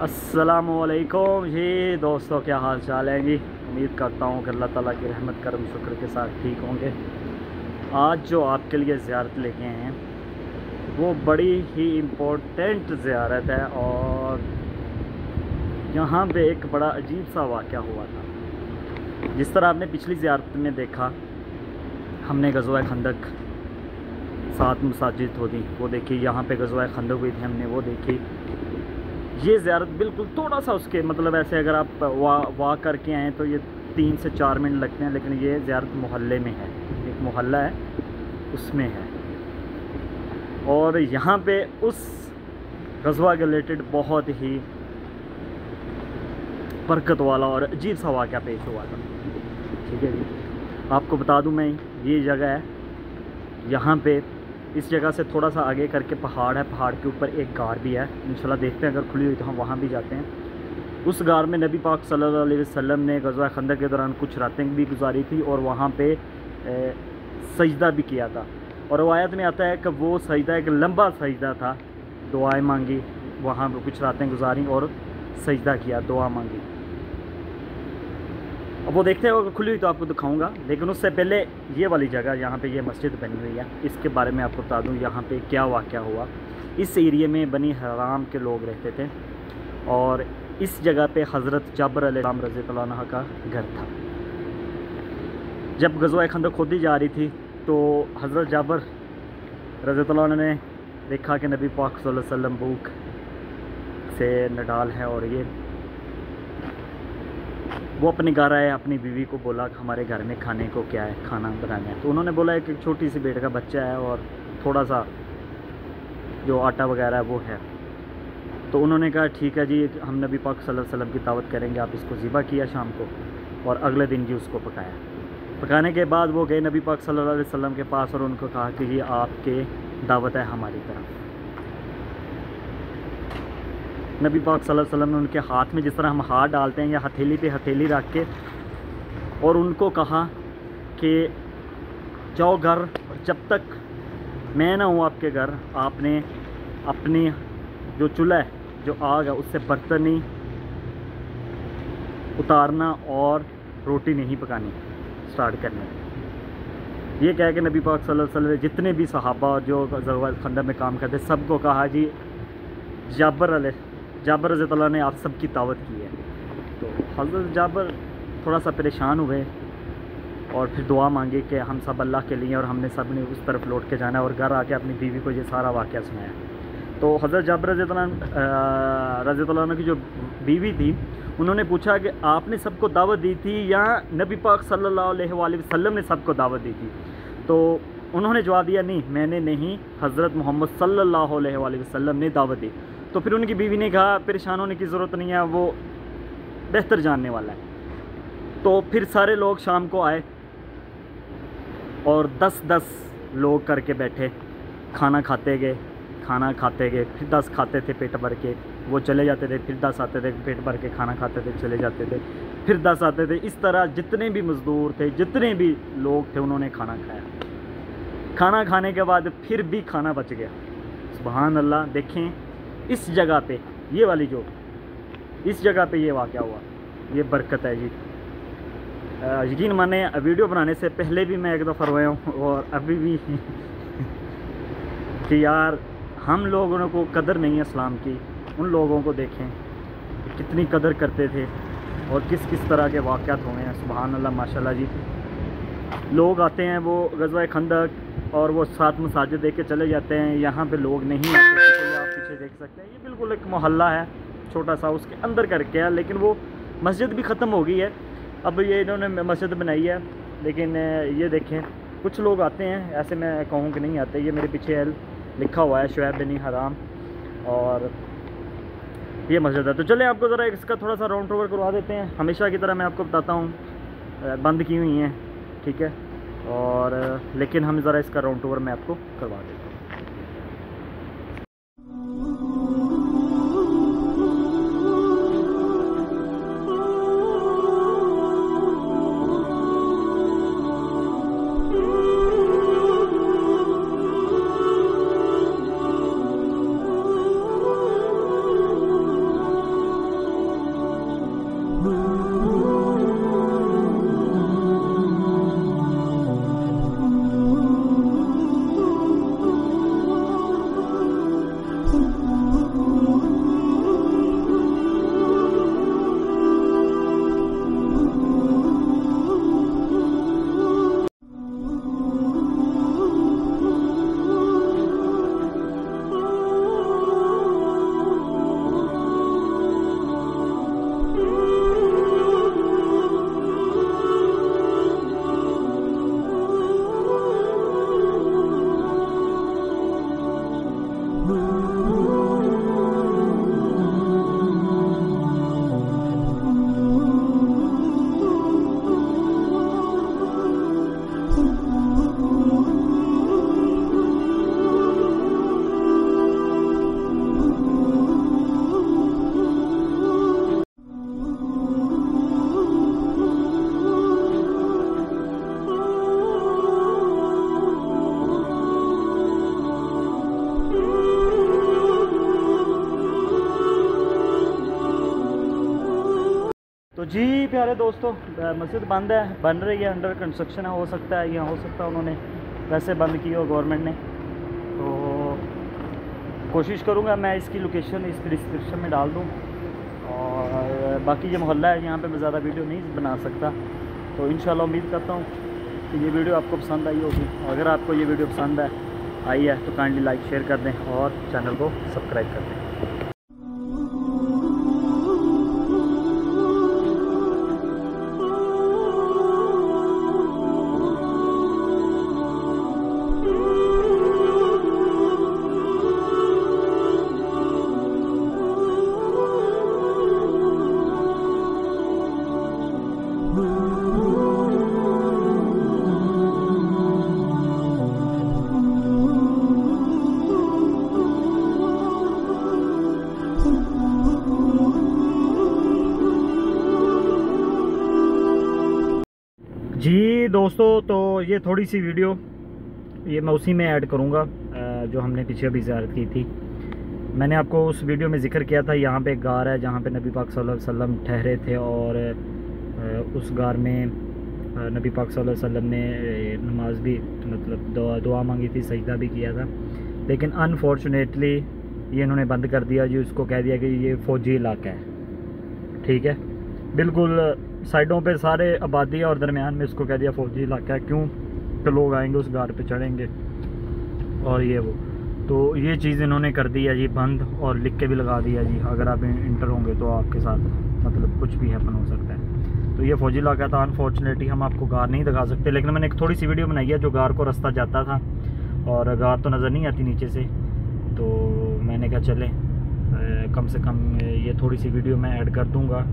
अस्सलामुअलैकुम जी दोस्तों, क्या हाल चाल है जी। उम्मीद करता हूँ कि अल्लाह ताला की रहमत करम शुक्र के साथ ठीक होंगे। आज जो आपके लिए ज़ियारत लेके आए हैं वो बड़ी ही इम्पोर्टेंट ज़ियारत है और यहाँ पे एक बड़ा अजीब सा वाक़या हुआ था। जिस तरह आपने पिछली ज़ियारत में देखा, हमने ग़ज़वा खंदक 7 मसाजिद होती वो देखी, यहाँ पे ग़ज़वा खंदक हुई थी हमने वो देखी। ये ज़ियारत बिल्कुल थोड़ा सा उसके मतलब ऐसे अगर आप वाक करके आएँ तो ये 3 से 4 मिनट लगते हैं, लेकिन ये ज़ियारत मोहल्ले में है, एक मोहल्ला है उसमें है। और यहाँ पे उस ग़ज़वा के रिलेटेड बहुत ही बरकत वाला और अजीब सा वाक़या पेश हुआ था। ठीक है जी, आपको बता दूं मैं, ये जगह है, यहाँ पे इस जगह से थोड़ा सा आगे करके पहाड़ है, पहाड़ के ऊपर एक गार भी है। इंशाल्लाह देखते हैं, अगर खुली हुई तो हम वहाँ भी जाते हैं। उस गार में नबी पाक सल्लल्लाहु अलैहि वसल्लम ने ग़ज़वा खंदक के दौरान कुछ रातें भी गुजारी थी और वहाँ पे सजदा भी किया था। और रवायत में आता है कि वो सजदा एक लंबा सजदा था, दुआएं मांगी, वहाँ पर कुछ रातें गुजारी और सजदा किया, दुआ मांगी। अब वो देखते हैं, अगर खुली हुई तो आपको दिखाऊंगा, लेकिन उससे पहले ये वाली जगह यहाँ पे ये मस्जिद बनी हुई है, इसके बारे में आपको बता दूँ यहाँ पे क्या वाक़या हुआ। इस एरिए में बनी हराम के लोग रहते थे और इस जगह पे हज़रत जाबर अलैहिस्सलाम रज़ियल्लाहु अन्हु का घर था। जब ग़ज़वा खंदक खोदी जा रही थी तो हज़रत जाबर रज़ियल्लाहु अन्हु ने देखा कि नबी पाक सल्लल्लाहु अलैहि वसल्लम भूख से नडाल है और ये वो अपने घर आए, अपनी बीवी को बोला कि हमारे घर में खाने को क्या है, खाना बनाना है। तो उन्होंने बोला एक छोटी सी बेटे का बच्चा है और थोड़ा सा जो आटा वगैरह है वो है। तो उन्होंने कहा ठीक है जी, हम नबी पाक सल्लल्लाहु अलैहि वसल्लम की दावत करेंगे। आप इसको ज़िबा किया शाम को और अगले दिन जी उसको पकाया। पकाने के बाद वो गए नबी पाक सल्लल्लाहु अलैहि वसल्लम के पास और उनको कहा कि ये आपके दावत है हमारी तरफ। नबी पाक सल्लल्लाहु अलैहि वसल्लम ने उनके हाथ में, जिस तरह हम हाथ डालते हैं या हथेली पे हथेली रख के, और उनको कहा कि जाओ घर, और जब तक मैं ना हूँ आपके घर, आपने अपनी जो चूल्हा है, जो आग है, उससे बर्तन नहीं उतारना और रोटी नहीं पकानी स्टार्ट करनी। ये कह के नबी पाक सल्लल्लाहु अलैहि वसल्लम जितने भी सहाबा और जो ग़ज़वा खंदक में काम करते सबको कहा जी जाबर रज़ियल्लाहु ने आप सब की दावत की है। तो हज़रत जाबर थोड़ा सा परेशान हुए और फिर दुआ मांगी कि हम सब अल्लाह के लिए और हमने सब ने उस तरफ लौट के जाना है, और घर आके अपनी बीवी को ये सारा वाक़या सुनाया। तो हज़रत जाबर रज़ियल्लाहु की जो बीवी थी उन्होंने पूछा कि आपने सबको दावत दी थी या नबी पाक सल्लल्लाहु अलैहि वसल्लम ने सबको दावत दी थी? तो उन्होंने जवाब दिया नहीं, मैंने नहीं, हज़रत मोहम्मद सल्लल्लाहु अलैहि वसल्लम ने दावत दी। तो फिर उनकी बीवी ने कहा परेशान होने की ज़रूरत नहीं है, वो बेहतर जानने वाला है। तो फिर सारे लोग शाम को आए और 10-10 लोग करके बैठे, खाना खाते गए, फिर 10 खाते थे पेट भर के, वो चले जाते थे, फिर 10 आते थे पेट भर के खाना खाते थे, चले जाते थे, फिर 10 आते थे। इस तरह जितने भी मज़दूर थे, जितने भी लोग थे, उन्होंने खाना खाया। खाना खाने के बाद फिर भी खाना बच गया। सुभान अल्लाह। देखें इस जगह पे, ये वाली जो इस जगह पे ये वाक़या हुआ, ये बरकत है जी। यकीन माने वीडियो बनाने से पहले भी मैं एक दफ़ा रोया हूँ और अभी भी कि यार हम लोगों को कदर नहीं है इस्लाम की। उन लोगों को देखें कितनी कदर करते थे और किस किस तरह के वाक़यात हुए हैं। सुभान अल्लाह, माशाल्लाह जी। लोग आते हैं वो ग़ज़वा खंदक और वो 7 मसाजिद देख के चले जाते हैं, यहाँ पे लोग नहीं आते। तो आप पीछे देख सकते हैं, ये बिल्कुल एक मोहल्ला है छोटा सा, उसके अंदर करके है, लेकिन वो मस्जिद भी ख़त्म हो गई है। अब ये इन्होंने मस्जिद बनाई है, लेकिन ये देखें कुछ लोग आते हैं, ऐसे मैं कहूँ कि नहीं आते। ये मेरे पीछे लिखा हुआ है शुएब बिन हराम और ये मस्जिद है। तो चले आपको ज़रा इसका थोड़ा सा राउंड ओवर करवा देते हैं। हमेशा की तरह मैं आपको बताता हूँ, बंद की हुई हैं, ठीक है, और लेकिन हम ज़रा इसका राउंड ओवर मैं आपको करवा देता हूँ। जी प्यारे दोस्तों, मस्जिद बंद है, बन रही है, अंडर कंस्ट्रक्शन है। हो सकता है या हो सकता है उन्होंने वैसे बंद की हो गवर्नमेंट ने। तो कोशिश करूँगा मैं इसकी लोकेशन इसकी डिस्क्रिप्शन में डाल दूँ। और बाकी ये मोहल्ला है, यहाँ पे मैं ज़्यादा वीडियो नहीं बना सकता। तो इंशाल्लाह उम्मीद करता हूँ कि ये वीडियो आपको पसंद आई होगी। अगर आपको ये वीडियो पसंद आई है तो काइंडली लाइक शेयर कर दें और चैनल को सब्सक्राइब कर दें। जी दोस्तों, तो ये थोड़ी सी वीडियो ये मैं उसी में ऐड करूँगा जो हमने पीछे अभी ज़ियारत की थी। मैंने आपको उस वीडियो में ज़िक्र किया था, यहाँ पे एक गार है जहाँ पे नबी पाक सल्लल्लाहु अलैहि वसल्लम ठहरे थे और उस गार में नबी पाक सल्लल्लाहु अलैहि वसल्लम ने नमाज भी मतलब दुआ मांगी थी, सजदा भी किया था। लेकिन अनफॉर्चुनेटली ये इन्होंने बंद कर दिया जी। उसको कह दिया कि ये फ़ौजी इलाका है, ठीक है, बिल्कुल साइडों पे सारे आबादी है और दरमियान में इसको कह दिया फ़ौजी इलाका है। क्यों? तो लोग आएंगे उस गार पे चढ़ेंगे और ये वो, तो ये चीज़ इन्होंने कर दी है जी बंद, और लिख के भी लगा दिया जी अगर आप इंटर होंगे तो आपके साथ मतलब कुछ भी हैपन हो सकता है। तो ये फ़ौजी इलाका था। अनफॉर्चुनेटली हम आपको गार नहीं दिखा सकते, लेकिन मैंने एक थोड़ी सी वीडियो बनाई है जो गार को रास्ता जाता था, और गार तो नज़र नहीं आती नीचे से। तो मैंने कहा चले कम से कम ये थोड़ी सी वीडियो मैं ऐड कर दूँगा